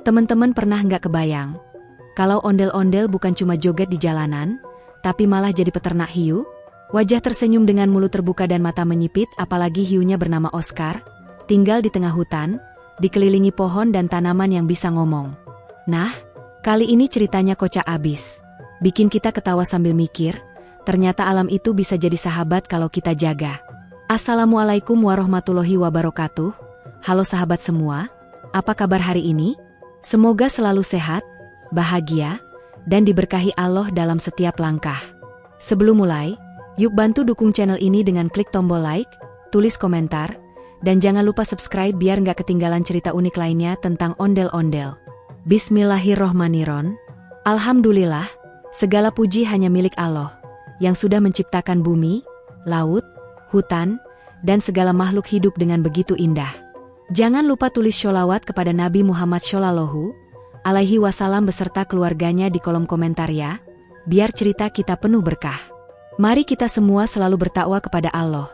Teman-teman pernah nggak kebayang? Kalau ondel-ondel bukan cuma joget di jalanan, tapi malah jadi peternak hiu? Wajah tersenyum dengan mulut terbuka dan mata menyipit, apalagi hiunya bernama Oscar, tinggal di tengah hutan, dikelilingi pohon dan tanaman yang bisa ngomong. Nah, kali ini ceritanya kocak abis. Bikin kita ketawa sambil mikir, ternyata alam itu bisa jadi sahabat kalau kita jaga. Assalamualaikum warahmatullahi wabarakatuh. Halo sahabat semua, apa kabar hari ini? Semoga selalu sehat, bahagia, dan diberkahi Allah dalam setiap langkah. Sebelum mulai, yuk bantu dukung channel ini dengan klik tombol like, tulis komentar, dan jangan lupa subscribe biar nggak ketinggalan cerita unik lainnya tentang ondel-ondel. Bismillahirrohmanirrohim. Alhamdulillah, segala puji hanya milik Allah, yang sudah menciptakan bumi, laut, hutan, dan segala makhluk hidup dengan begitu indah. Jangan lupa tulis sholawat kepada Nabi Muhammad Shallallahu Alaihi Wasallam beserta keluarganya di kolom komentar ya, biar cerita kita penuh berkah. Mari kita semua selalu bertakwa kepada Allah,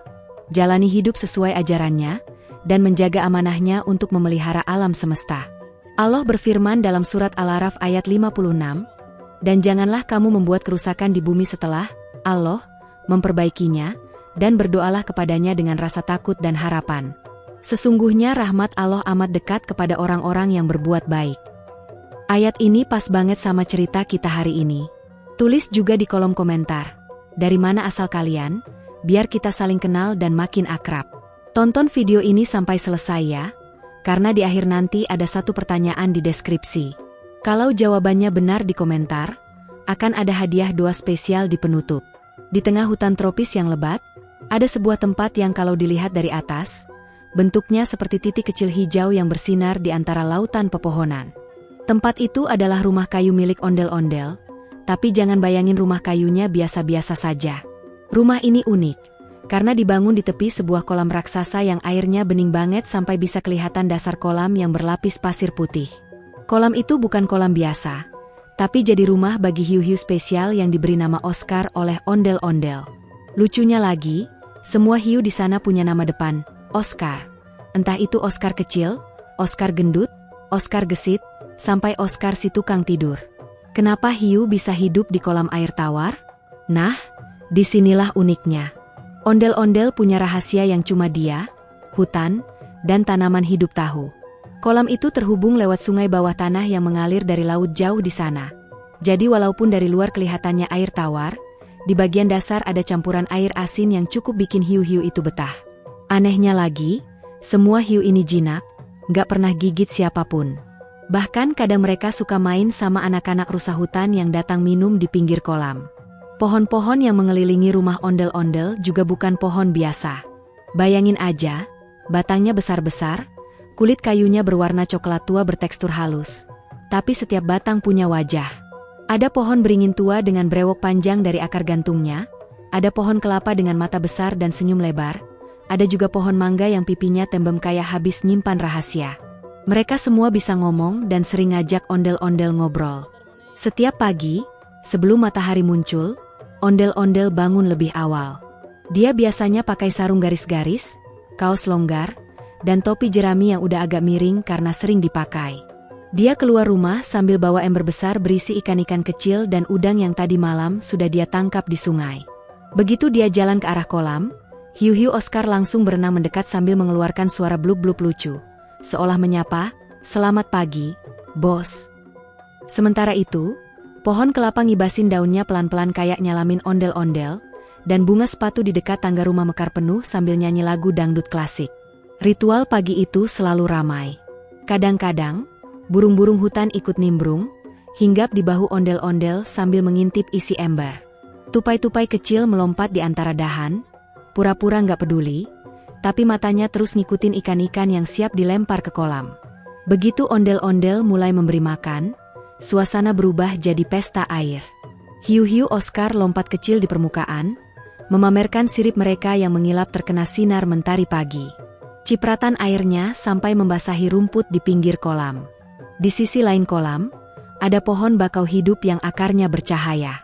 jalani hidup sesuai ajarannya, dan menjaga amanahnya untuk memelihara alam semesta. Allah berfirman dalam surat Al-A'raf ayat 56, dan janganlah kamu membuat kerusakan di bumi setelah Allah memperbaikinya, dan berdoalah kepadanya dengan rasa takut dan harapan. Sesungguhnya rahmat Allah amat dekat kepada orang-orang yang berbuat baik. Ayat ini pas banget sama cerita kita hari ini. Tulis juga di kolom komentar, dari mana asal kalian, biar kita saling kenal dan makin akrab. Tonton video ini sampai selesai ya, karena di akhir nanti ada satu pertanyaan di deskripsi. Kalau jawabannya benar di komentar, akan ada hadiah doa spesial di penutup. Di tengah hutan tropis yang lebat, ada sebuah tempat yang kalau dilihat dari atas, bentuknya seperti titik kecil hijau yang bersinar di antara lautan pepohonan. Tempat itu adalah rumah kayu milik ondel-ondel, tapi jangan bayangin rumah kayunya biasa-biasa saja. Rumah ini unik, karena dibangun di tepi sebuah kolam raksasa yang airnya bening banget sampai bisa kelihatan dasar kolam yang berlapis pasir putih. Kolam itu bukan kolam biasa, tapi jadi rumah bagi hiu-hiu spesial yang diberi nama Oscar oleh ondel-ondel. Lucunya lagi, semua hiu di sana punya nama depan, Oscar. Entah itu Oscar kecil, Oscar gendut, Oscar gesit, sampai Oscar si tukang tidur. Kenapa hiu bisa hidup di kolam air tawar? Nah, disinilah uniknya. Ondel-ondel punya rahasia yang cuma dia, hutan, dan tanaman hidup tahu. Kolam itu terhubung lewat sungai bawah tanah yang mengalir dari laut jauh di sana. Jadi walaupun dari luar kelihatannya air tawar, di bagian dasar ada campuran air asin yang cukup bikin hiu-hiu itu betah. Anehnya lagi, semua hiu ini jinak, nggak pernah gigit siapapun. Bahkan kadang mereka suka main sama anak-anak rusa hutan yang datang minum di pinggir kolam. Pohon-pohon yang mengelilingi rumah ondel-ondel juga bukan pohon biasa. Bayangin aja, batangnya besar-besar, kulit kayunya berwarna coklat tua bertekstur halus. Tapi setiap batang punya wajah. Ada pohon beringin tua dengan brewok panjang dari akar gantungnya, ada pohon kelapa dengan mata besar dan senyum lebar, ada juga pohon mangga yang pipinya tembem kayak habis nyimpan rahasia. Mereka semua bisa ngomong dan sering ngajak ondel-ondel ngobrol. Setiap pagi, sebelum matahari muncul, ondel-ondel bangun lebih awal. Dia biasanya pakai sarung garis-garis, kaos longgar, dan topi jerami yang udah agak miring karena sering dipakai. Dia keluar rumah sambil bawa ember besar berisi ikan-ikan kecil dan udang yang tadi malam sudah dia tangkap di sungai. Begitu dia jalan ke arah kolam, hiu-hiu Oscar langsung berenang mendekat sambil mengeluarkan suara blub-blub lucu, seolah menyapa, "Selamat pagi, bos." Sementara itu, pohon kelapa ngibasin daunnya pelan-pelan kayak nyalamin ondel-ondel, dan bunga sepatu di dekat tangga rumah mekar penuh sambil nyanyi lagu dangdut klasik. Ritual pagi itu selalu ramai. Kadang-kadang, burung-burung hutan ikut nimbrung, hinggap di bahu ondel-ondel sambil mengintip isi ember. Tupai-tupai kecil melompat di antara dahan, pura-pura nggak peduli, tapi matanya terus ngikutin ikan-ikan yang siap dilempar ke kolam. Begitu ondel-ondel mulai memberi makan, suasana berubah jadi pesta air. Hiu-hiu Oscar lompat kecil di permukaan, memamerkan sirip mereka yang mengilap terkena sinar mentari pagi. Cipratan airnya sampai membasahi rumput di pinggir kolam. Di sisi lain kolam, ada pohon bakau hidup yang akarnya bercahaya.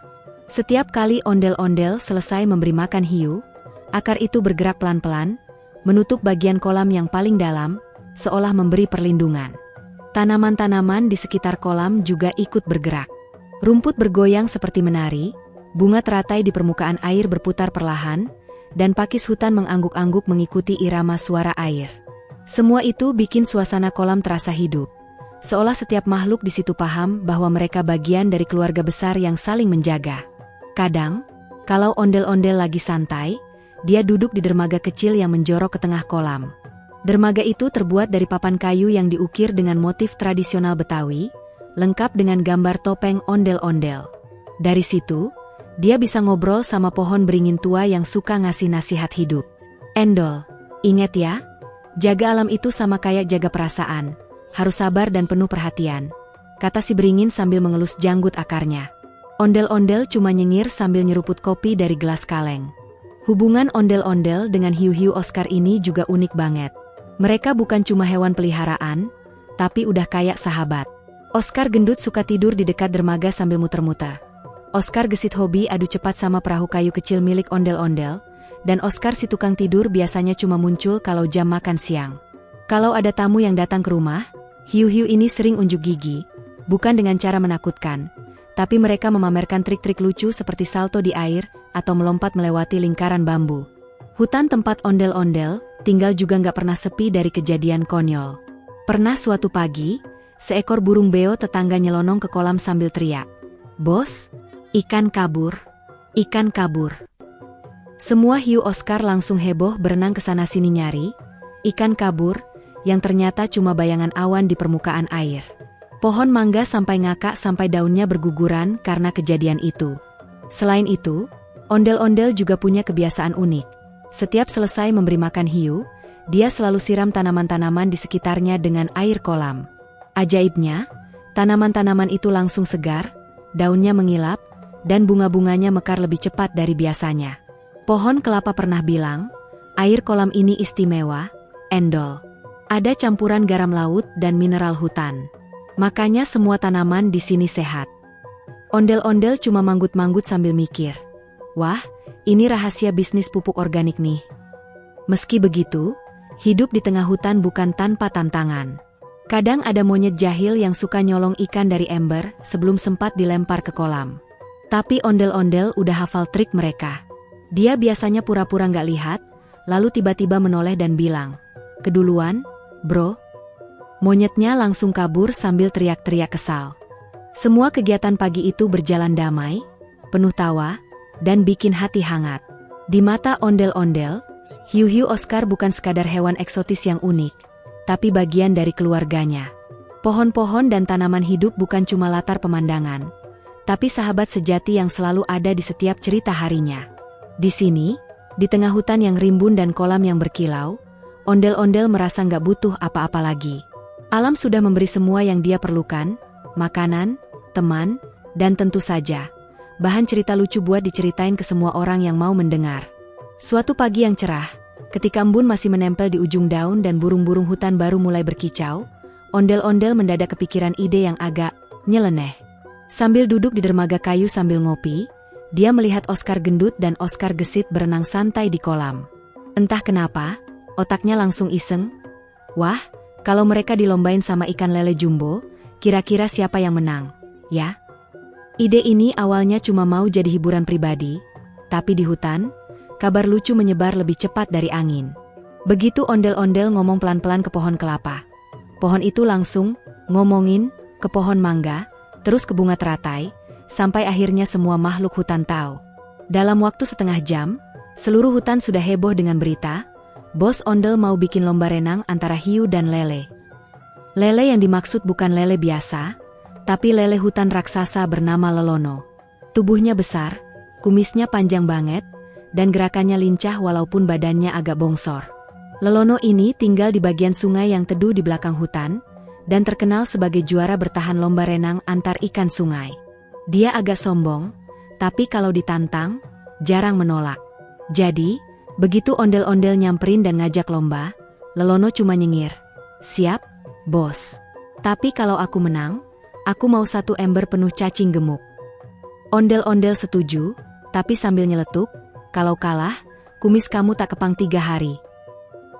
Setiap kali ondel-ondel selesai memberi makan hiu, akar itu bergerak pelan-pelan, menutup bagian kolam yang paling dalam, seolah memberi perlindungan. Tanaman-tanaman di sekitar kolam juga ikut bergerak. Rumput bergoyang seperti menari, bunga teratai di permukaan air berputar perlahan, dan pakis hutan mengangguk-angguk mengikuti irama suara air. Semua itu bikin suasana kolam terasa hidup. Seolah setiap makhluk di situ paham bahwa mereka bagian dari keluarga besar yang saling menjaga. Kadang, kalau ondel-ondel lagi santai, dia duduk di dermaga kecil yang menjorok ke tengah kolam. Dermaga itu terbuat dari papan kayu yang diukir dengan motif tradisional Betawi, lengkap dengan gambar topeng ondel-ondel. Dari situ, dia bisa ngobrol sama pohon beringin tua yang suka ngasih nasihat hidup. Endol, ingat ya, jaga alam itu sama kayak jaga perasaan. Harus sabar dan penuh perhatian, kata si beringin sambil mengelus janggut akarnya. Ondel-ondel cuma nyengir sambil nyeruput kopi dari gelas kaleng. Hubungan ondel-ondel dengan hiu-hiu Oscar ini juga unik banget. Mereka bukan cuma hewan peliharaan, tapi udah kayak sahabat. Oscar gendut suka tidur di dekat dermaga sambil muter-muter. Oscar gesit hobi adu cepat sama perahu kayu kecil milik ondel-ondel, dan Oscar si tukang tidur biasanya cuma muncul kalau jam makan siang. Kalau ada tamu yang datang ke rumah, hiu-hiu ini sering unjuk gigi, bukan dengan cara menakutkan, tapi mereka memamerkan trik-trik lucu seperti salto di air atau melompat melewati lingkaran bambu. Hutan tempat ondel-ondel tinggal juga nggak pernah sepi dari kejadian konyol. Pernah suatu pagi, seekor burung beo tetangga nyelonong ke kolam sambil teriak, "Bos, ikan kabur, ikan kabur." Semua hiu Oscar langsung heboh berenang ke sana sini nyari ikan kabur, yang ternyata cuma bayangan awan di permukaan air. Pohon mangga sampai ngakak sampai daunnya berguguran karena kejadian itu. Selain itu, ondel-ondel juga punya kebiasaan unik. Setiap selesai memberi makan hiu, dia selalu siram tanaman-tanaman di sekitarnya dengan air kolam. Ajaibnya, tanaman-tanaman itu langsung segar, daunnya mengilap, dan bunga-bunganya mekar lebih cepat dari biasanya. Pohon kelapa pernah bilang, air kolam ini istimewa, Endol. Ada campuran garam laut dan mineral hutan. Makanya semua tanaman di sini sehat. Ondel-ondel cuma manggut-manggut sambil mikir, wah, ini rahasia bisnis pupuk organik nih. Meski begitu, hidup di tengah hutan bukan tanpa tantangan. Kadang ada monyet jahil yang suka nyolong ikan dari ember sebelum sempat dilempar ke kolam. Tapi ondel-ondel udah hafal trik mereka. Dia biasanya pura-pura nggak lihat, lalu tiba-tiba menoleh dan bilang, "Keduluan, bro." Monyetnya langsung kabur sambil teriak-teriak kesal. Semua kegiatan pagi itu berjalan damai, penuh tawa, dan bikin hati hangat. Di mata ondel-ondel, hiu-hiu Oscar bukan sekadar hewan eksotis yang unik, tapi bagian dari keluarganya. Pohon-pohon dan tanaman hidup bukan cuma latar pemandangan, tapi sahabat sejati yang selalu ada di setiap cerita harinya. Di sini, di tengah hutan yang rimbun dan kolam yang berkilau, ondel-ondel merasa nggak butuh apa-apa lagi. Alam sudah memberi semua yang dia perlukan, makanan, teman, dan tentu saja, bahan cerita lucu buat diceritain ke semua orang yang mau mendengar. Suatu pagi yang cerah, ketika embun masih menempel di ujung daun dan burung-burung hutan baru mulai berkicau, ondel-ondel mendadak kepikiran ide yang agak nyeleneh. Sambil duduk di dermaga kayu sambil ngopi, dia melihat Oscar gendut dan Oscar gesit berenang santai di kolam. Entah kenapa, otaknya langsung iseng, wah, kalau mereka dilombain sama ikan lele jumbo, kira-kira siapa yang menang, ya? Ide ini awalnya cuma mau jadi hiburan pribadi, tapi di hutan, kabar lucu menyebar lebih cepat dari angin. Begitu ondel-ondel ngomong pelan-pelan ke pohon kelapa, pohon itu langsung ngomongin ke pohon mangga, terus ke bunga teratai, sampai akhirnya semua makhluk hutan tahu. Dalam waktu setengah jam, seluruh hutan sudah heboh dengan berita, Bos Ondel mau bikin lomba renang antara hiu dan lele. Lele yang dimaksud bukan lele biasa, tapi lele hutan raksasa bernama Lelono. Tubuhnya besar, kumisnya panjang banget, dan gerakannya lincah walaupun badannya agak bongsor. Lelono ini tinggal di bagian sungai yang teduh di belakang hutan, dan terkenal sebagai juara bertahan lomba renang antar ikan sungai. Dia agak sombong, tapi kalau ditantang, jarang menolak. Jadi, begitu ondel-ondel nyamperin dan ngajak lomba, Lelono cuma nyengir, "Siap, bos. Tapi kalau aku menang, aku mau 1 ember penuh cacing gemuk." Ondel-ondel setuju, tapi sambil nyeletuk, "Kalau kalah, kumis kamu tak kepang 3 hari."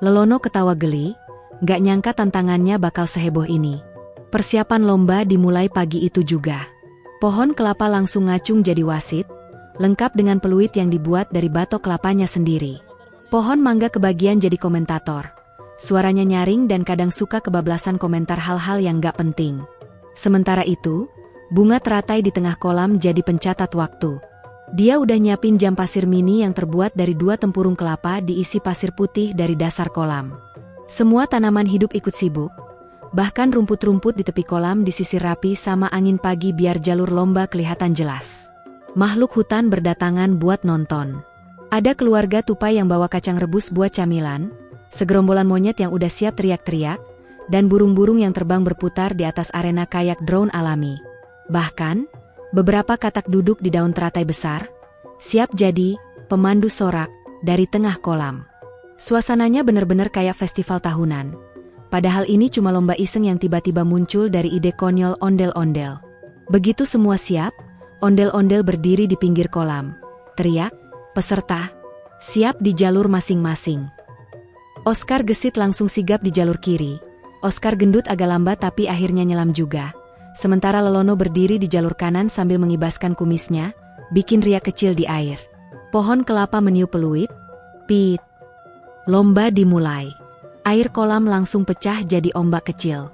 Lelono ketawa geli, gak nyangka tantangannya bakal seheboh ini. Persiapan lomba dimulai pagi itu juga. Pohon kelapa langsung ngacung jadi wasit, lengkap dengan peluit yang dibuat dari batok kelapanya sendiri. Pohon mangga kebagian jadi komentator. Suaranya nyaring dan kadang suka kebablasan komentar hal-hal yang gak penting. Sementara itu, bunga teratai di tengah kolam jadi pencatat waktu. Dia udah nyiapin jam pasir mini yang terbuat dari 2 tempurung kelapa diisi pasir putih dari dasar kolam. Semua tanaman hidup ikut sibuk. Bahkan rumput-rumput di tepi kolam disisir rapi sama angin pagi biar jalur lomba kelihatan jelas. Makhluk hutan berdatangan buat nonton. Ada keluarga tupai yang bawa kacang rebus buat camilan, segerombolan monyet yang udah siap teriak-teriak, dan burung-burung yang terbang berputar di atas arena kayak drone alami. Bahkan, beberapa katak duduk di daun teratai besar, siap jadi pemandu sorak dari tengah kolam. Suasananya bener-bener kayak festival tahunan. Padahal ini cuma lomba iseng yang tiba-tiba muncul dari ide konyol ondel-ondel. Begitu semua siap, ondel-ondel berdiri di pinggir kolam. Teriak, peserta, siap di jalur masing-masing. Oscar gesit langsung sigap di jalur kiri. Oscar gendut agak lambat tapi akhirnya nyelam juga. Sementara Lelono berdiri di jalur kanan sambil mengibaskan kumisnya, bikin riak kecil di air. Pohon kelapa meniup peluit. Pit. Lomba dimulai. Air kolam langsung pecah jadi ombak kecil.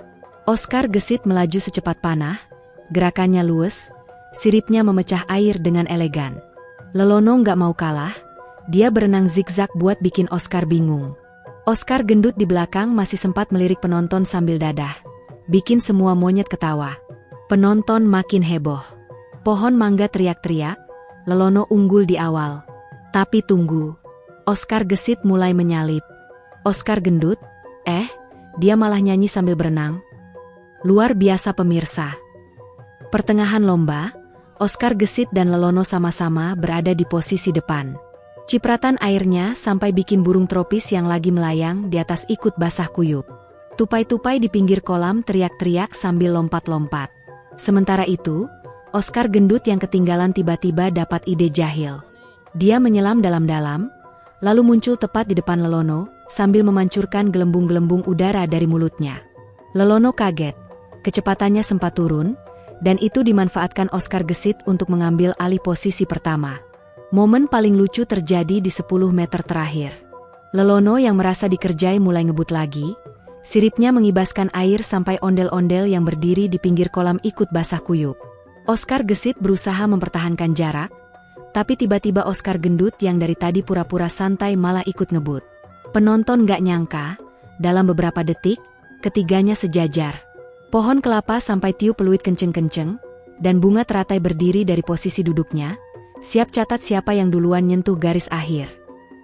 Oscar gesit melaju secepat panah, gerakannya luwes, siripnya memecah air dengan elegan. Lelono nggak mau kalah, dia berenang zigzag buat bikin Oscar bingung. Oscar gendut di belakang masih sempat melirik penonton sambil dadah, bikin semua monyet ketawa. Penonton makin heboh. Pohon mangga teriak-teriak, Lelono unggul di awal. Tapi tunggu, Oscar gesit mulai menyalip. Oscar gendut, dia malah nyanyi sambil berenang. Luar biasa pemirsa. Pertengahan lomba, Oscar gesit dan Lelono sama-sama berada di posisi depan. Cipratan airnya sampai bikin burung tropis yang lagi melayang di atas ikut basah kuyup. Tupai-tupai di pinggir kolam teriak-teriak sambil lompat-lompat. Sementara itu, Oscar gendut yang ketinggalan tiba-tiba dapat ide jahil. Dia menyelam dalam-dalam, lalu muncul tepat di depan Lelono, sambil memancurkan gelembung-gelembung udara dari mulutnya. Lelono kaget, kecepatannya sempat turun, dan itu dimanfaatkan Oscar gesit untuk mengambil alih posisi pertama. Momen paling lucu terjadi di 10 meter terakhir. Lelono yang merasa dikerjai mulai ngebut lagi, siripnya mengibaskan air sampai ondel-ondel yang berdiri di pinggir kolam ikut basah kuyup. Oscar gesit berusaha mempertahankan jarak, tapi tiba-tiba Oscar gendut yang dari tadi pura-pura santai malah ikut ngebut. Penonton gak nyangka, dalam beberapa detik, ketiganya sejajar. Pohon kelapa sampai tiup peluit kenceng-kenceng, dan bunga teratai berdiri dari posisi duduknya, siap catat siapa yang duluan nyentuh garis akhir.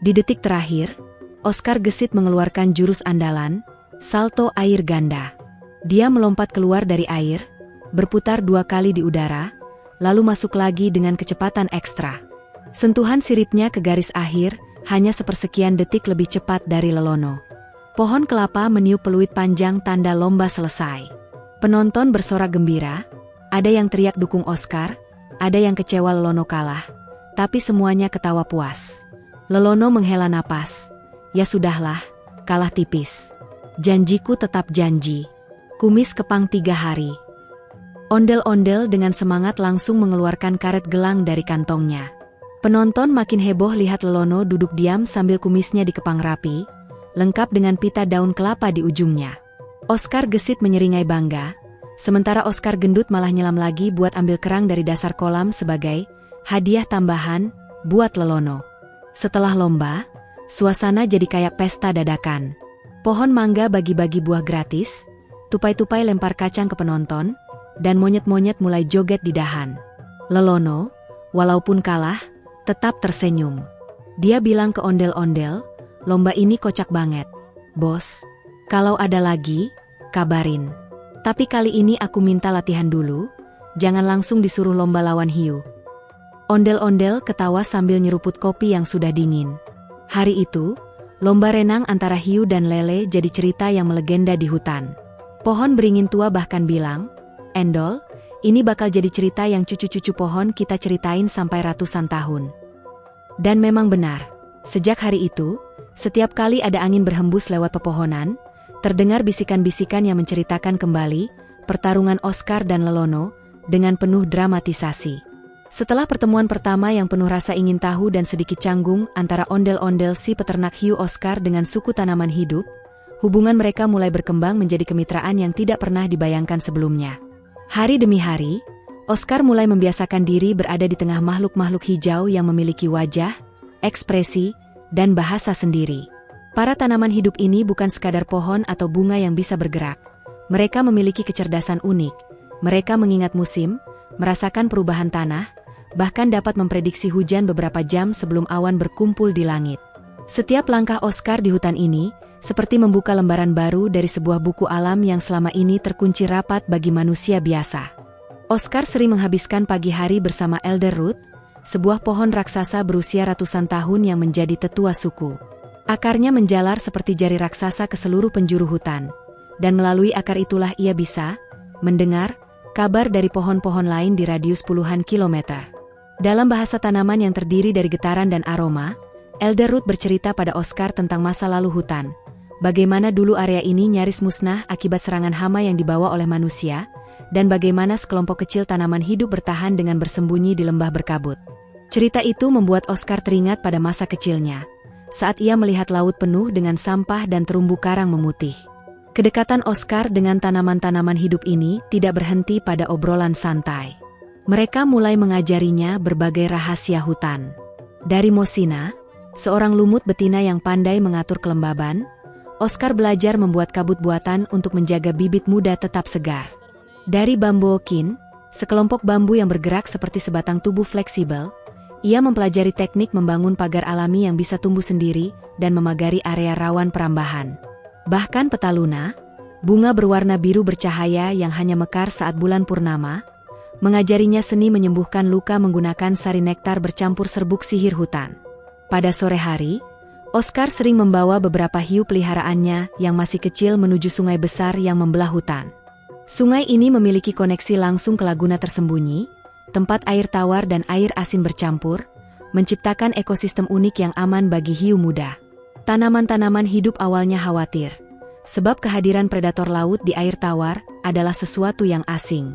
Di detik terakhir, Oscar gesit mengeluarkan jurus andalan, salto air ganda. Dia melompat keluar dari air, berputar 2 kali di udara, lalu masuk lagi dengan kecepatan ekstra. Sentuhan siripnya ke garis akhir, hanya sepersekian detik lebih cepat dari Lelono. Pohon kelapa meniup peluit panjang tanda lomba selesai. Penonton bersorak gembira, ada yang teriak dukung Oscar, ada yang kecewa Lelono kalah, tapi semuanya ketawa puas. Lelono menghela napas. Ya sudahlah, kalah tipis. Janjiku tetap janji. Kumis kepang 3 hari. Ondel-ondel dengan semangat langsung mengeluarkan karet gelang dari kantongnya. Penonton makin heboh lihat Lelono duduk diam sambil kumisnya dikepang rapi, lengkap dengan pita daun kelapa di ujungnya. Oscar gesit menyeringai bangga, sementara Oscar gendut malah nyelam lagi buat ambil kerang dari dasar kolam sebagai hadiah tambahan buat Lelono. Setelah lomba, suasana jadi kayak pesta dadakan. Pohon mangga bagi-bagi buah gratis, tupai-tupai lempar kacang ke penonton, dan monyet-monyet mulai joget di dahan. Lelono, walaupun kalah, tetap tersenyum. Dia bilang ke ondel-ondel, lomba ini kocak banget. Bos, kalau ada lagi, kabarin. Tapi kali ini aku minta latihan dulu, jangan langsung disuruh lomba lawan hiu. Ondel-ondel ketawa sambil nyeruput kopi yang sudah dingin. Hari itu, lomba renang antara hiu dan lele jadi cerita yang melegenda di hutan. Pohon beringin tua bahkan bilang, Endol, ini bakal jadi cerita yang cucu-cucu pohon kita ceritain sampai ratusan tahun. Dan memang benar, sejak hari itu, setiap kali ada angin berhembus lewat pepohonan, terdengar bisikan-bisikan yang menceritakan kembali pertarungan Oscar dan Lelono, dengan penuh dramatisasi. Setelah pertemuan pertama yang penuh rasa ingin tahu dan sedikit canggung antara ondel-ondel si peternak hiu Oscar dengan suku tanaman hidup, hubungan mereka mulai berkembang menjadi kemitraan yang tidak pernah dibayangkan sebelumnya. Hari demi hari, Oscar mulai membiasakan diri berada di tengah makhluk-makhluk hijau yang memiliki wajah, ekspresi, dan bahasa sendiri. Para tanaman hidup ini bukan sekadar pohon atau bunga yang bisa bergerak. Mereka memiliki kecerdasan unik. Mereka mengingat musim, merasakan perubahan tanah, bahkan dapat memprediksi hujan beberapa jam sebelum awan berkumpul di langit. Setiap langkah Oscar di hutan ini, seperti membuka lembaran baru dari sebuah buku alam yang selama ini terkunci rapat bagi manusia biasa. Oscar sering menghabiskan pagi hari bersama Elderroot, sebuah pohon raksasa berusia ratusan tahun yang menjadi tetua suku. Akarnya menjalar seperti jari raksasa ke seluruh penjuru hutan, dan melalui akar itulah ia bisa mendengar kabar dari pohon-pohon lain di radius puluhan kilometer. Dalam bahasa tanaman yang terdiri dari getaran dan aroma, Elderroot bercerita pada Oscar tentang masa lalu hutan, bagaimana dulu area ini nyaris musnah akibat serangan hama yang dibawa oleh manusia, dan bagaimana sekelompok kecil tanaman hidup bertahan dengan bersembunyi di lembah berkabut. Cerita itu membuat Oscar teringat pada masa kecilnya, saat ia melihat laut penuh dengan sampah dan terumbu karang memutih. Kedekatan Oscar dengan tanaman-tanaman hidup ini tidak berhenti pada obrolan santai. Mereka mulai mengajarinya berbagai rahasia hutan. Dari Mosina, seorang lumut betina yang pandai mengatur kelembaban, Oscar belajar membuat kabut buatan untuk menjaga bibit muda tetap segar. Dari Bambookin, sekelompok bambu yang bergerak seperti sebatang tubuh fleksibel, ia mempelajari teknik membangun pagar alami yang bisa tumbuh sendiri dan memagari area rawan perambahan. Bahkan Petaluna, bunga berwarna biru bercahaya yang hanya mekar saat bulan purnama, mengajarinya seni menyembuhkan luka menggunakan sari nektar bercampur serbuk sihir hutan. Pada sore hari, Oscar sering membawa beberapa hiu peliharaannya yang masih kecil menuju sungai besar yang membelah hutan. Sungai ini memiliki koneksi langsung ke laguna tersembunyi, tempat air tawar dan air asin bercampur, menciptakan ekosistem unik yang aman bagi hiu muda. Tanaman-tanaman hidup awalnya khawatir, sebab kehadiran predator laut di air tawar adalah sesuatu yang asing.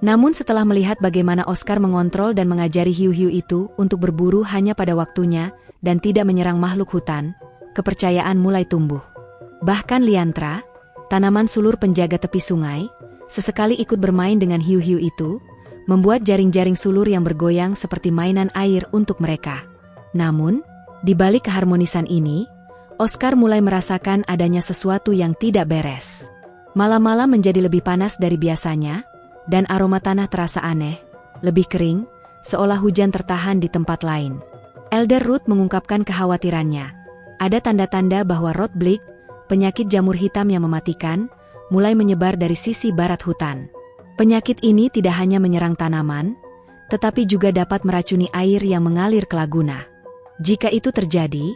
Namun setelah melihat bagaimana Oscar mengontrol dan mengajari hiu-hiu itu untuk berburu hanya pada waktunya dan tidak menyerang makhluk hutan, kepercayaan mulai tumbuh. Bahkan Liantra, tanaman sulur penjaga tepi sungai, sesekali ikut bermain dengan hiu-hiu itu, membuat jaring-jaring sulur yang bergoyang seperti mainan air untuk mereka. Namun, di balik keharmonisan ini, Oscar mulai merasakan adanya sesuatu yang tidak beres. Malam-malam menjadi lebih panas dari biasanya, dan aroma tanah terasa aneh, lebih kering, seolah hujan tertahan di tempat lain. Elderroot mengungkapkan kekhawatirannya. Ada tanda-tanda bahwa rot blight, penyakit jamur hitam yang mematikan, mulai menyebar dari sisi barat hutan. Penyakit ini tidak hanya menyerang tanaman, tetapi juga dapat meracuni air yang mengalir ke laguna. Jika itu terjadi,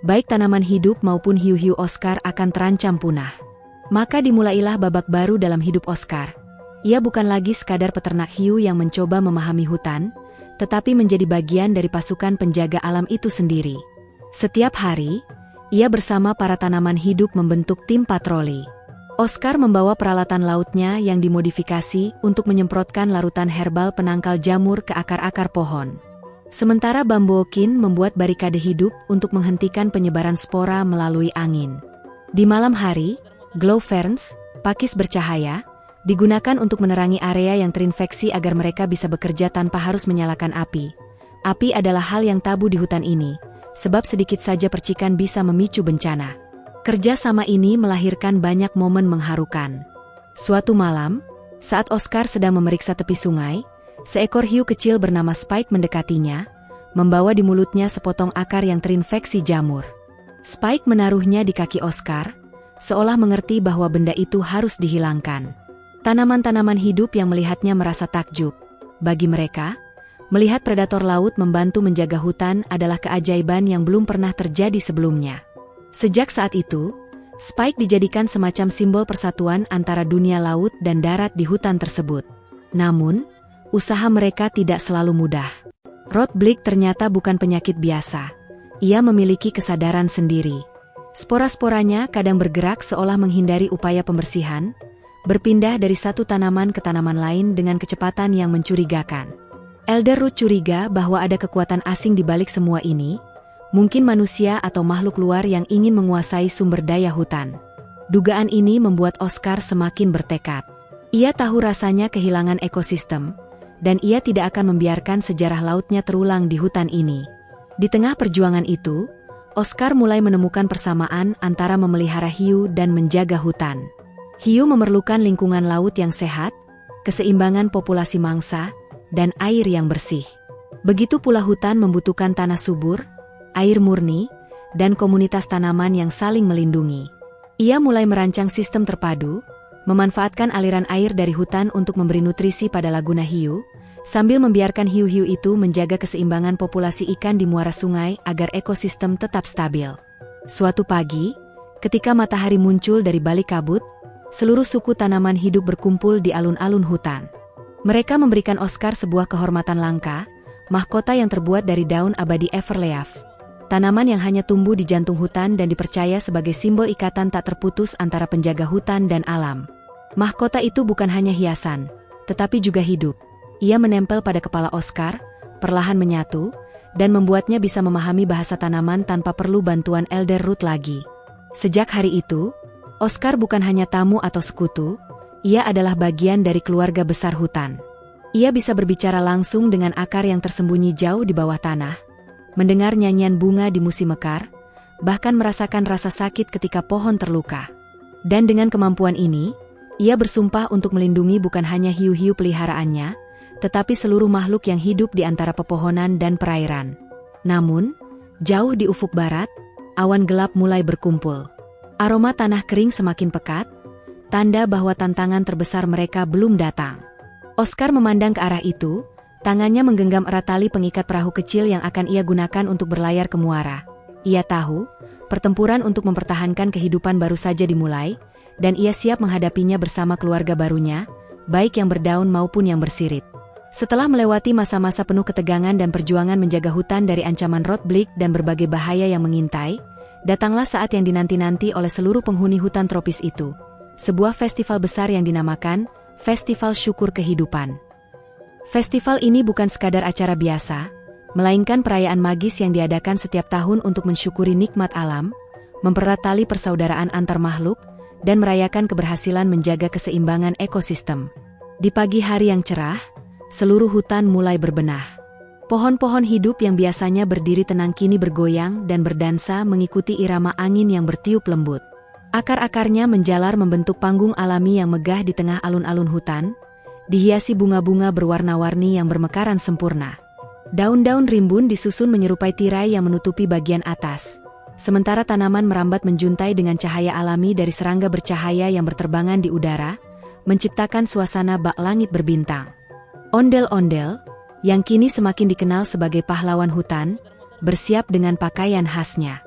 baik tanaman hidup maupun hiu-hiu Oscar akan terancam punah. Maka dimulailah babak baru dalam hidup Oscar. Ia bukan lagi sekadar peternak hiu yang mencoba memahami hutan, tetapi menjadi bagian dari pasukan penjaga alam itu sendiri. Setiap hari, ia bersama para tanaman hidup membentuk tim patroli. Oscar membawa peralatan lautnya yang dimodifikasi untuk menyemprotkan larutan herbal penangkal jamur ke akar-akar pohon. Sementara Bambookin membuat barikade hidup untuk menghentikan penyebaran spora melalui angin. Di malam hari, glow ferns, pakis bercahaya, digunakan untuk menerangi area yang terinfeksi agar mereka bisa bekerja tanpa harus menyalakan api. Api adalah hal yang tabu di hutan ini, sebab sedikit saja percikan bisa memicu bencana. Kerja sama ini melahirkan banyak momen mengharukan. Suatu malam, saat Oscar sedang memeriksa tepi sungai, seekor hiu kecil bernama Spike mendekatinya, membawa di mulutnya sepotong akar yang terinfeksi jamur. Spike menaruhnya di kaki Oscar, seolah mengerti bahwa benda itu harus dihilangkan. Tanaman-tanaman hidup yang melihatnya merasa takjub. Bagi mereka, melihat predator laut membantu menjaga hutan adalah keajaiban yang belum pernah terjadi sebelumnya. Sejak saat itu, Spike dijadikan semacam simbol persatuan antara dunia laut dan darat di hutan tersebut. Namun, usaha mereka tidak selalu mudah. Rot blight ternyata bukan penyakit biasa. Ia memiliki kesadaran sendiri. Spora-sporanya kadang bergerak seolah menghindari upaya pembersihan, berpindah dari satu tanaman ke tanaman lain dengan kecepatan yang mencurigakan. Elderroot curiga bahwa ada kekuatan asing di balik semua ini, mungkin manusia atau makhluk luar yang ingin menguasai sumber daya hutan. Dugaan ini membuat Oscar semakin bertekad. Ia tahu rasanya kehilangan ekosistem, dan ia tidak akan membiarkan sejarah lautnya terulang di hutan ini. Di tengah perjuangan itu, Oscar mulai menemukan persamaan antara memelihara hiu dan menjaga hutan. Hiu memerlukan lingkungan laut yang sehat, keseimbangan populasi mangsa, dan air yang bersih. Begitu pula hutan membutuhkan tanah subur, air murni, dan komunitas tanaman yang saling melindungi. Ia mulai merancang sistem terpadu, memanfaatkan aliran air dari hutan untuk memberi nutrisi pada laguna hiu, sambil membiarkan hiu-hiu itu menjaga keseimbangan populasi ikan di muara sungai agar ekosistem tetap stabil. Suatu pagi, ketika matahari muncul dari balik kabut, seluruh suku tanaman hidup berkumpul di alun-alun hutan. Mereka memberikan Oscar sebuah kehormatan langka, mahkota yang terbuat dari daun abadi Everleaf. Tanaman yang hanya tumbuh di jantung hutan dan dipercaya sebagai simbol ikatan tak terputus antara penjaga hutan dan alam. Mahkota itu bukan hanya hiasan, tetapi juga hidup. Ia menempel pada kepala Oscar, perlahan menyatu, dan membuatnya bisa memahami bahasa tanaman tanpa perlu bantuan Elderroot lagi. Sejak hari itu, Oscar bukan hanya tamu atau sekutu, ia adalah bagian dari keluarga besar hutan. Ia bisa berbicara langsung dengan akar yang tersembunyi jauh di bawah tanah, mendengar nyanyian bunga di musim mekar, bahkan merasakan rasa sakit ketika pohon terluka. Dan dengan kemampuan ini, ia bersumpah untuk melindungi bukan hanya hiu-hiu peliharaannya, tetapi seluruh makhluk yang hidup di antara pepohonan dan perairan. Namun, jauh di ufuk barat, awan gelap mulai berkumpul. Aroma tanah kering semakin pekat, tanda bahwa tantangan terbesar mereka belum datang. Oscar memandang ke arah itu, tangannya menggenggam erat tali pengikat perahu kecil yang akan ia gunakan untuk berlayar ke muara. Ia tahu, pertempuran untuk mempertahankan kehidupan baru saja dimulai, dan ia siap menghadapinya bersama keluarga barunya, baik yang berdaun maupun yang bersirip. Setelah melewati masa-masa penuh ketegangan dan perjuangan menjaga hutan dari ancaman Roadblock dan berbagai bahaya yang mengintai, datanglah saat yang dinanti-nanti oleh seluruh penghuni hutan tropis itu. Sebuah festival besar yang dinamakan Festival Syukur Kehidupan. Festival ini bukan sekadar acara biasa, melainkan perayaan magis yang diadakan setiap tahun untuk mensyukuri nikmat alam, mempererat tali persaudaraan antar makhluk, dan merayakan keberhasilan menjaga keseimbangan ekosistem. Di pagi hari yang cerah, seluruh hutan mulai berbenah. Pohon-pohon hidup yang biasanya berdiri tenang kini bergoyang dan berdansa mengikuti irama angin yang bertiup lembut. Akar-akarnya menjalar membentuk panggung alami yang megah di tengah alun-alun hutan, dihiasi bunga-bunga berwarna-warni yang bermekaran sempurna. Daun-daun rimbun disusun menyerupai tirai yang menutupi bagian atas, sementara tanaman merambat menjuntai dengan cahaya alami dari serangga bercahaya yang berterbangan di udara, menciptakan suasana bak langit berbintang. Ondel-ondel, yang kini semakin dikenal sebagai pahlawan hutan, bersiap dengan pakaian khasnya.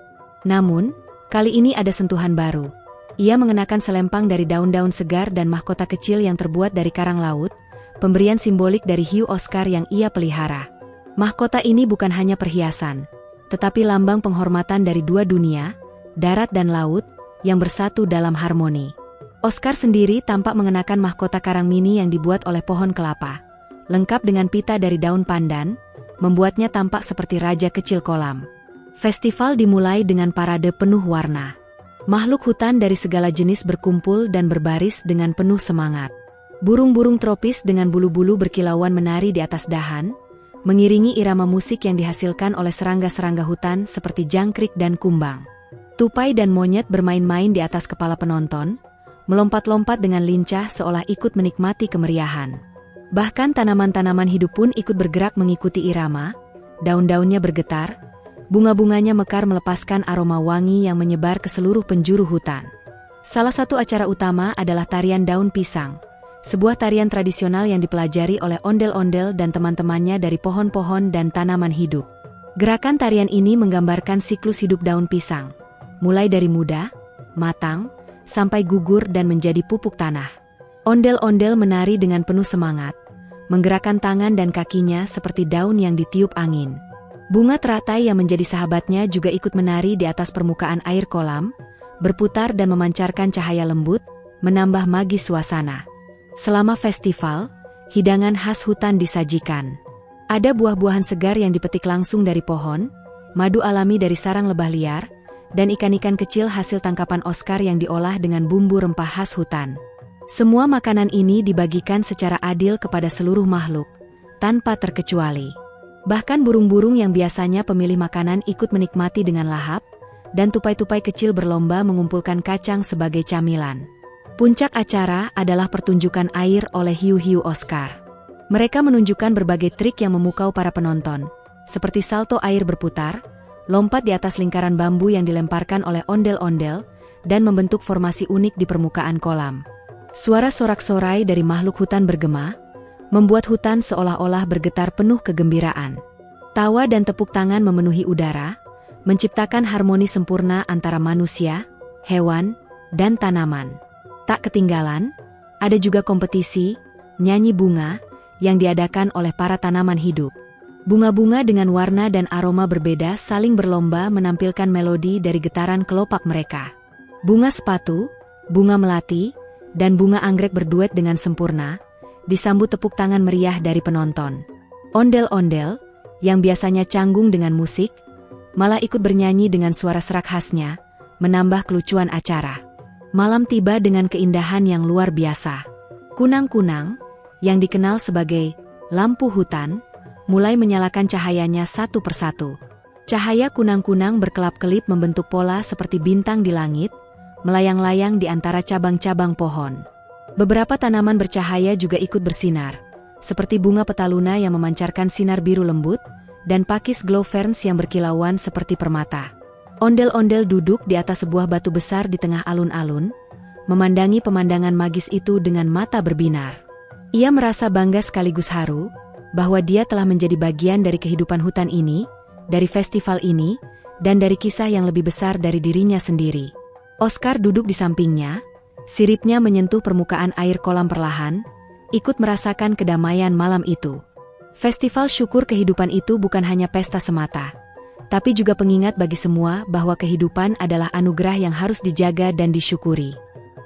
Namun, kali ini ada sentuhan baru. Ia mengenakan selempang dari daun-daun segar dan mahkota kecil yang terbuat dari karang laut, pemberian simbolik dari hiu Oscar yang ia pelihara. Mahkota ini bukan hanya perhiasan, tetapi lambang penghormatan dari dua dunia, darat dan laut, yang bersatu dalam harmoni. Oscar sendiri tampak mengenakan mahkota karang mini yang dibuat oleh pohon kelapa, lengkap dengan pita dari daun pandan, membuatnya tampak seperti raja kecil kolam. Festival dimulai dengan parade penuh warna. Makhluk hutan dari segala jenis berkumpul dan berbaris dengan penuh semangat. Burung-burung tropis dengan bulu-bulu berkilauan menari di atas dahan, mengiringi irama musik yang dihasilkan oleh serangga-serangga hutan seperti jangkrik dan kumbang. Tupai dan monyet bermain-main di atas kepala penonton, melompat-lompat dengan lincah seolah ikut menikmati kemeriahan. Bahkan tanaman-tanaman hidup pun ikut bergerak mengikuti irama, daun-daunnya bergetar, bunga-bunganya mekar melepaskan aroma wangi yang menyebar ke seluruh penjuru hutan. Salah satu acara utama adalah tarian daun pisang, sebuah tarian tradisional yang dipelajari oleh ondel-ondel dan teman-temannya dari pohon-pohon dan tanaman hidup. Gerakan tarian ini menggambarkan siklus hidup daun pisang, mulai dari muda, matang, sampai gugur dan menjadi pupuk tanah. Ondel-ondel menari dengan penuh semangat, menggerakkan tangan dan kakinya seperti daun yang ditiup angin. Bunga teratai yang menjadi sahabatnya juga ikut menari di atas permukaan air kolam, berputar dan memancarkan cahaya lembut, menambah magis suasana. Selama festival, hidangan khas hutan disajikan. Ada buah-buahan segar yang dipetik langsung dari pohon, madu alami dari sarang lebah liar, dan ikan-ikan kecil hasil tangkapan Oscar yang diolah dengan bumbu rempah khas hutan. Semua makanan ini dibagikan secara adil kepada seluruh makhluk, tanpa terkecuali. Bahkan burung-burung yang biasanya pemilih makanan ikut menikmati dengan lahap, dan tupai-tupai kecil berlomba mengumpulkan kacang sebagai camilan. Puncak acara adalah pertunjukan air oleh hiu-hiu Oscar. Mereka menunjukkan berbagai trik yang memukau para penonton, seperti salto air berputar, lompat di atas lingkaran bambu yang dilemparkan oleh ondel-ondel, dan membentuk formasi unik di permukaan kolam. Suara sorak-sorai dari makhluk hutan bergema, membuat hutan seolah-olah bergetar penuh kegembiraan. Tawa dan tepuk tangan memenuhi udara, menciptakan harmoni sempurna antara manusia, hewan, dan tanaman. Tak ketinggalan, ada juga kompetisi, nyanyi bunga, yang diadakan oleh para tanaman hidup. Bunga-bunga dengan warna dan aroma berbeda saling berlomba menampilkan melodi dari getaran kelopak mereka. Bunga sepatu, bunga melati, dan bunga anggrek berduet dengan sempurna, disambut tepuk tangan meriah dari penonton. Ondel-ondel, yang biasanya canggung dengan musik, malah ikut bernyanyi dengan suara serak khasnya, menambah kelucuan acara. Malam tiba dengan keindahan yang luar biasa. Kunang-kunang, yang dikenal sebagai lampu hutan, mulai menyalakan cahayanya satu persatu. Cahaya kunang-kunang berkelap-kelip membentuk pola seperti bintang di langit, melayang-layang di antara cabang-cabang pohon. Beberapa tanaman bercahaya juga ikut bersinar, seperti bunga petaluna yang memancarkan sinar biru lembut, dan pakis glow ferns yang berkilauan seperti permata. Ondel-ondel duduk di atas sebuah batu besar di tengah alun-alun, memandangi pemandangan magis itu dengan mata berbinar. Ia merasa bangga sekaligus haru, bahwa dia telah menjadi bagian dari kehidupan hutan ini, dari festival ini, dan dari kisah yang lebih besar dari dirinya sendiri. Oscar duduk di sampingnya, siripnya menyentuh permukaan air kolam perlahan, ikut merasakan kedamaian malam itu. Festival syukur kehidupan itu bukan hanya pesta semata, tapi juga pengingat bagi semua bahwa kehidupan adalah anugerah yang harus dijaga dan disyukuri.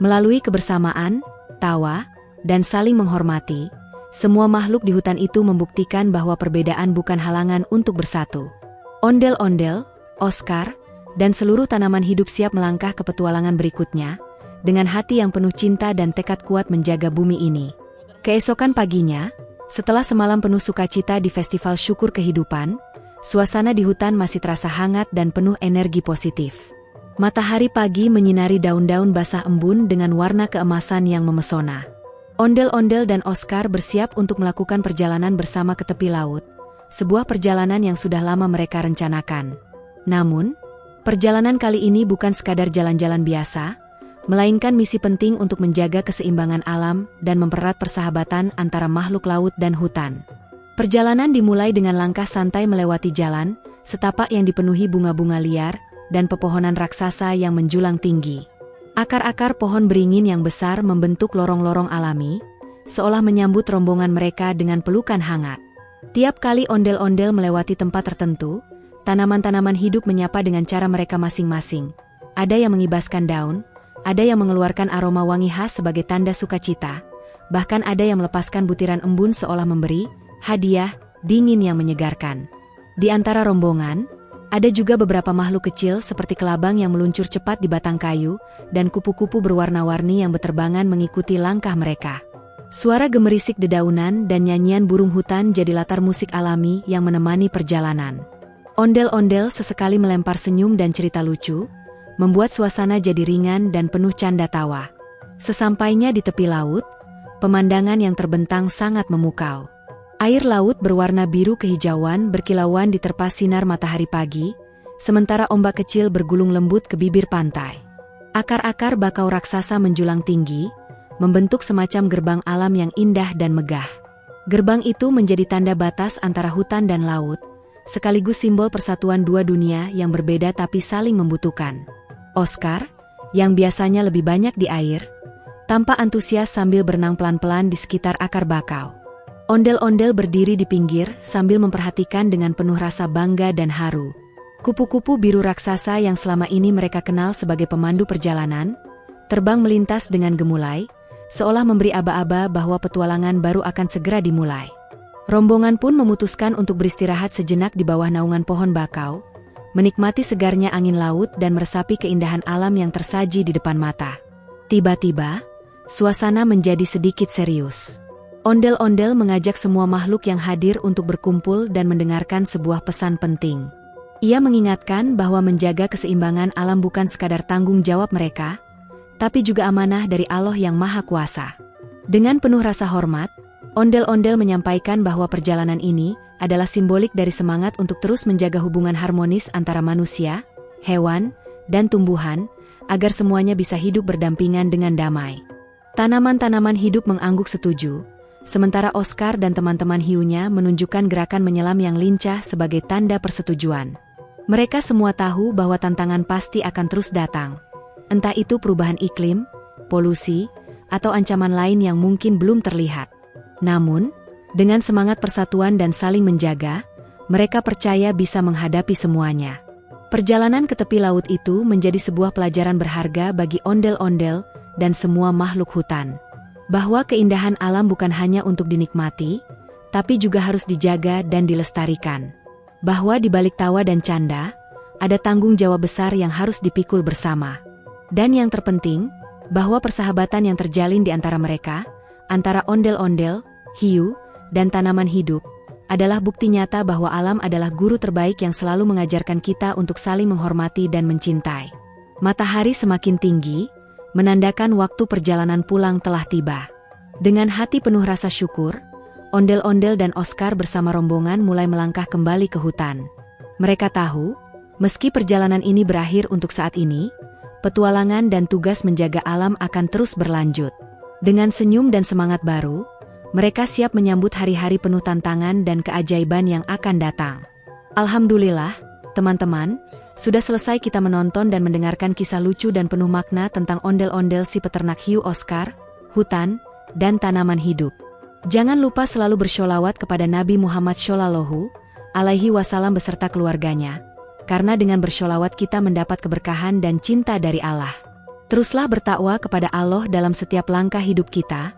Melalui kebersamaan, tawa, dan saling menghormati, semua makhluk di hutan itu membuktikan bahwa perbedaan bukan halangan untuk bersatu. Ondel-ondel, Oscar, dan seluruh tanaman hidup siap melangkah ke petualangan berikutnya, dengan hati yang penuh cinta dan tekad kuat menjaga bumi ini. Keesokan paginya, setelah semalam penuh sukacita di Festival Syukur Kehidupan, suasana di hutan masih terasa hangat dan penuh energi positif. Matahari pagi menyinari daun-daun basah embun dengan warna keemasan yang memesona. Ondel-ondel dan Oscar bersiap untuk melakukan perjalanan bersama ke tepi laut, sebuah perjalanan yang sudah lama mereka rencanakan. Namun, perjalanan kali ini bukan sekadar jalan-jalan biasa, melainkan misi penting untuk menjaga keseimbangan alam dan mempererat persahabatan antara makhluk laut dan hutan. Perjalanan dimulai dengan langkah santai melewati jalan, setapak yang dipenuhi bunga-bunga liar, dan pepohonan raksasa yang menjulang tinggi. Akar-akar pohon beringin yang besar membentuk lorong-lorong alami, seolah menyambut rombongan mereka dengan pelukan hangat. Tiap kali ondel-ondel melewati tempat tertentu, tanaman-tanaman hidup menyapa dengan cara mereka masing-masing. Ada yang mengibaskan daun, ada yang mengeluarkan aroma wangi khas sebagai tanda sukacita, bahkan ada yang melepaskan butiran embun seolah memberi hadiah dingin yang menyegarkan. Di antara rombongan, ada juga beberapa makhluk kecil seperti kelabang yang meluncur cepat di batang kayu, dan kupu-kupu berwarna-warni yang berterbangan mengikuti langkah mereka. Suara gemerisik dedaunan dan nyanyian burung hutan jadi latar musik alami yang menemani perjalanan. Ondel-ondel sesekali melempar senyum dan cerita lucu, membuat suasana jadi ringan dan penuh canda tawa. Sesampainya di tepi laut, pemandangan yang terbentang sangat memukau. Air laut berwarna biru kehijauan berkilauan diterpa sinar matahari pagi, sementara ombak kecil bergulung lembut ke bibir pantai. Akar-akar bakau raksasa menjulang tinggi, membentuk semacam gerbang alam yang indah dan megah. Gerbang itu menjadi tanda batas antara hutan dan laut, sekaligus simbol persatuan dua dunia yang berbeda tapi saling membutuhkan. Oscar, yang biasanya lebih banyak di air, tampak antusias sambil berenang pelan-pelan di sekitar akar bakau. Ondel-ondel berdiri di pinggir sambil memperhatikan dengan penuh rasa bangga dan haru. Kupu-kupu biru raksasa yang selama ini mereka kenal sebagai pemandu perjalanan, terbang melintas dengan gemulai, seolah memberi aba-aba bahwa petualangan baru akan segera dimulai. Rombongan pun memutuskan untuk beristirahat sejenak di bawah naungan pohon bakau, menikmati segarnya angin laut dan meresapi keindahan alam yang tersaji di depan mata. Tiba-tiba, suasana menjadi sedikit serius. Ondel-ondel mengajak semua makhluk yang hadir untuk berkumpul dan mendengarkan sebuah pesan penting. Ia mengingatkan bahwa menjaga keseimbangan alam bukan sekadar tanggung jawab mereka, tapi juga amanah dari Allah yang Maha Kuasa. Dengan penuh rasa hormat, ondel-ondel menyampaikan bahwa perjalanan ini adalah simbolik dari semangat untuk terus menjaga hubungan harmonis antara manusia, hewan, dan tumbuhan, agar semuanya bisa hidup berdampingan dengan damai. Tanaman-tanaman hidup mengangguk setuju, sementara Oscar dan teman-teman hiunya menunjukkan gerakan menyelam yang lincah sebagai tanda persetujuan. Mereka semua tahu bahwa tantangan pasti akan terus datang. Entah itu perubahan iklim, polusi, atau ancaman lain yang mungkin belum terlihat. Namun, dengan semangat persatuan dan saling menjaga, mereka percaya bisa menghadapi semuanya. Perjalanan ke tepi laut itu menjadi sebuah pelajaran berharga bagi ondel-ondel dan semua makhluk hutan. Bahwa keindahan alam bukan hanya untuk dinikmati, tapi juga harus dijaga dan dilestarikan. Bahwa di balik tawa dan canda, ada tanggung jawab besar yang harus dipikul bersama. Dan yang terpenting, bahwa persahabatan yang terjalin di antara mereka, antara ondel-ondel, hiu, dan tanaman hidup, adalah bukti nyata bahwa alam adalah guru terbaik yang selalu mengajarkan kita untuk saling menghormati dan mencintai. Matahari semakin tinggi, menandakan waktu perjalanan pulang telah tiba. Dengan hati penuh rasa syukur, ondel-ondel dan Oscar bersama rombongan mulai melangkah kembali ke hutan. Mereka tahu, meski perjalanan ini berakhir untuk saat ini, petualangan dan tugas menjaga alam akan terus berlanjut. Dengan senyum dan semangat baru, mereka siap menyambut hari-hari penuh tantangan dan keajaiban yang akan datang. Alhamdulillah, teman-teman, sudah selesai kita menonton dan mendengarkan kisah lucu dan penuh makna tentang ondel-ondel si peternak hiu Oscar, hutan, dan tanaman hidup. Jangan lupa selalu bersholawat kepada Nabi Muhammad Shallallahu Alaihi Wasallam beserta keluarganya, karena dengan bersholawat kita mendapat keberkahan dan cinta dari Allah. Teruslah bertakwa kepada Allah dalam setiap langkah hidup kita,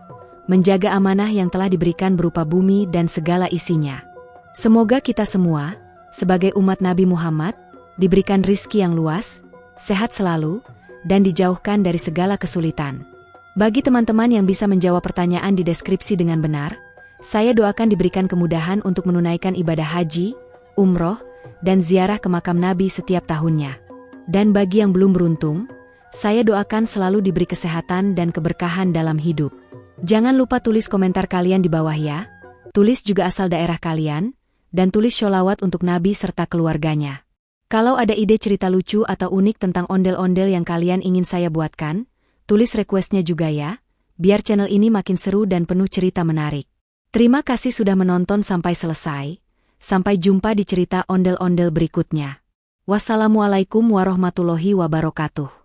menjaga amanah yang telah diberikan berupa bumi dan segala isinya. Semoga kita semua, sebagai umat Nabi Muhammad, diberikan rizki yang luas, sehat selalu, dan dijauhkan dari segala kesulitan. Bagi teman-teman yang bisa menjawab pertanyaan di deskripsi dengan benar, saya doakan diberikan kemudahan untuk menunaikan ibadah haji, umroh, dan ziarah ke makam Nabi setiap tahunnya. Dan bagi yang belum beruntung, saya doakan selalu diberi kesehatan dan keberkahan dalam hidup. Jangan lupa tulis komentar kalian di bawah ya, tulis juga asal daerah kalian, dan tulis sholawat untuk Nabi serta keluarganya. Kalau ada ide cerita lucu atau unik tentang ondel-ondel yang kalian ingin saya buatkan, tulis requestnya juga ya, biar channel ini makin seru dan penuh cerita menarik. Terima kasih sudah menonton sampai selesai, sampai jumpa di cerita ondel-ondel berikutnya. Wassalamualaikum warahmatullahi wabarakatuh.